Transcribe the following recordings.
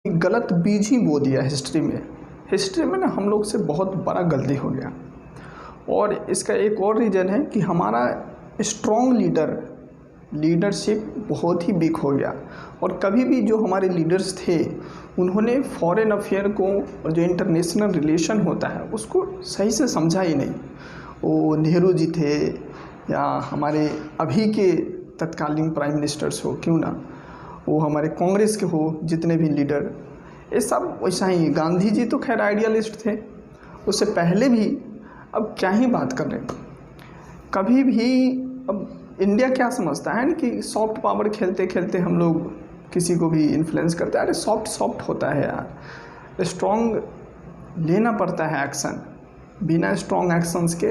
गलत बीज ही बो दिया हिस्ट्री में ना हम लोग से बहुत बड़ा गलती हो गया। और इसका एक और रीज़न है कि हमारा स्ट्रॉन्ग लीडरशिप बहुत ही वीक हो गया। और कभी भी जो हमारे लीडर्स थे उन्होंने फॉरेन अफेयर को और जो इंटरनेशनल रिलेशन होता है उसको सही से समझा ही नहीं। वो नेहरू जी थे या हमारे अभी के तत्कालीन प्राइम मिनिस्टर्स हो क्यों ना, वो हमारे कांग्रेस के हो जितने भी लीडर, ये सब वैसा ही। गांधी जी तो खैर आइडियलिस्ट थे, उससे पहले भी। अब क्या ही बात कर रहे हैं। कभी भी अब इंडिया क्या समझता है ना कि सॉफ्ट पावर खेलते खेलते हम लोग किसी को भी इन्फ्लुएंस करते हैं। अरे सॉफ्ट होता है यार, स्ट्रॉन्ग लेना पड़ता है एक्शन। बिना स्ट्रॉन्ग एक्शंस के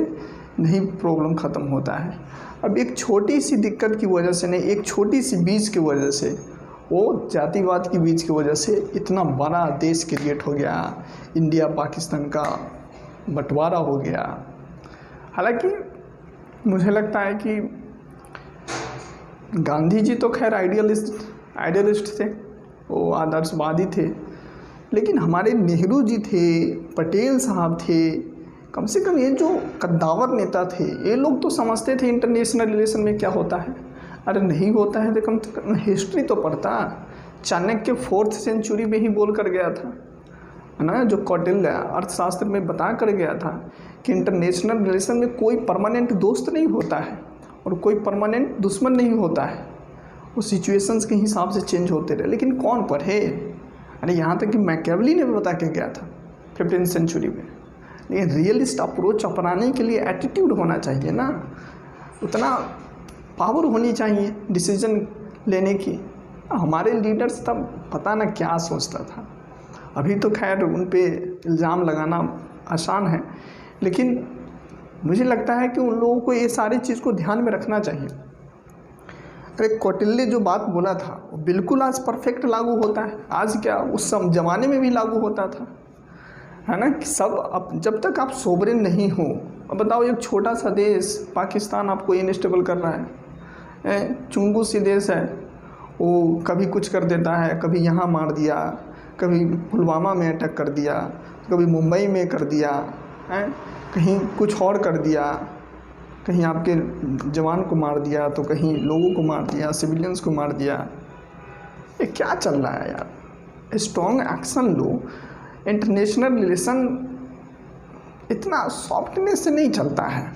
नहीं प्रॉब्लम ख़त्म होता है। अब एक छोटी सी दिक्कत की वजह से नहीं, एक छोटी सी बीज की वजह से, वो जातिवाद की बीज की वजह से इतना बड़ा देश क्रिएट हो गया, इंडिया पाकिस्तान का बंटवारा हो गया। हालांकि मुझे लगता है कि गांधी जी तो खैर आइडियलिस्ट थे, वो आदर्शवादी थे, लेकिन हमारे नेहरू जी थे, पटेल साहब थे, कम से कम ये जो कद्दावर नेता थे ये लोग तो समझते थे इंटरनेशनल रिलेशन में क्या होता है। अरे नहीं होता है तो कम से कम हिस्ट्री तो पढ़ता। चाणक्य 4th सेंचुरी में ही बोल कर गया था, है ना, जो कौटिल्य अर्थशास्त्र में बता कर गया था कि इंटरनेशनल रिलेशन में कोई परमानेंट दोस्त नहीं होता है और कोई परमानेंट दुश्मन नहीं होता है। वो सिचुएशंस के हिसाब से चेंज होते रहे। लेकिन कौन पढ़े? अरे यहाँ तक कि मैकियावेली ने भी बता के गया था 15th सेंचुरी में। लेकिन रियलिस्ट अप्रोच अपनाने के लिए एटीट्यूड होना चाहिए ना, उतना पावर होनी चाहिए डिसीजन लेने की। हमारे लीडर्स तब पता ना क्या सोचता था। अभी तो खैर उन पे इल्ज़ाम लगाना आसान है, लेकिन मुझे लगता है कि उन लोगों को ये सारी चीज़ को ध्यान में रखना चाहिए। अरे कौटिल्य जो बात बोला था वो बिल्कुल आज परफेक्ट लागू होता है। आज क्या, उस ज़माने में भी लागू होता था, है ना, कि सब जब तक आप सोवरेन नहीं हो। अब बताओ, एक छोटा सा देश पाकिस्तान आपको इनस्टेबल कर रहा है, चुंगू सी देश है, वो कभी कुछ कर देता है, कभी यहाँ मार दिया, कभी पुलवामा में अटैक कर दिया, कभी मुंबई में कर दिया है, कहीं कुछ और कर दिया, कहीं आपके जवान को मार दिया तो कहीं लोगों को मार दिया, सिविलियंस को मार दिया। ये क्या चल रहा है यार? स्ट्रॉन्ग एक्शन लो। इंटरनेशनल रिलेशन इतना सॉफ्टनेस से नहीं चलता है।